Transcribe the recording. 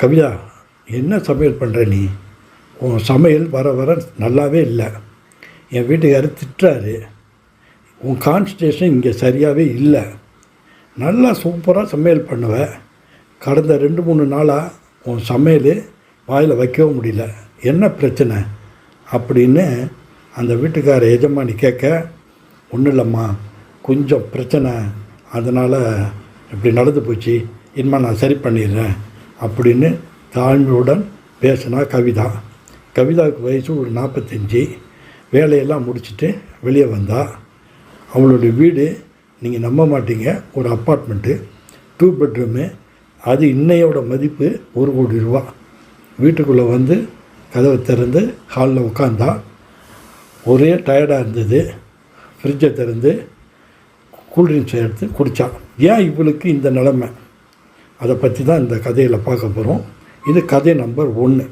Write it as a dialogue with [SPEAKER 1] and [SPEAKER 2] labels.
[SPEAKER 1] கவிதா, என்ன சமையல் பண்ணுற நீ? உன் சமையல் வர வர நல்லாவே இல்லை. என் வீட்டுக்காரர் திட்டுறாரு. உன் கான்சன்ட்ரேஷன் இங்கே சரியாகவே இல்லை. நல்லா சூப்பராக சமையல் பண்ணுவேன். கடந்த 2-3 நாளாக உன் சமையல் வாயில் வைக்கவும் முடியல. என்ன பிரச்சனை அப்படின்னு அந்த வீட்டுக்கார எஜமானி கேட்க, ஒன்றும் இல்லைம்மா, கொஞ்சம் பிரச்சனை, அதனால் இப்படி நடந்து போச்சு, இனிமேல் நான் சரி பண்ணிடுறேன் அப்படின்னு தாழ்மையுடன் பேசினா கவிதா. கவிதாவுக்கு வயசு ஒரு 45. வேலையெல்லாம் முடிச்சுட்டு வெளியே வந்தா. அவளுடைய வீடு நீங்கள் நம்ப மாட்டீங்க, ஒரு அப்பார்ட்மெண்ட்டு, 2 பெட்ரூமு. அது இன்னையோட மதிப்பு 1 கோடி ரூபா. வீட்டுக்குள்ளே வந்து கதவை திறந்து ஹாலில் உட்காந்தா. ஒரே டயர்டாக இருந்தது. ஃப்ரிட்ஜை திறந்து கூல்ட்ரிங்க்ஸ் எடுத்து குடித்தா. ஏன் இவளுக்கு இந்த நிலைமை? அதை பற்றி தான் இந்த கதையில் பார்க்க போகிறோம். இது கதை நம்பர் 1.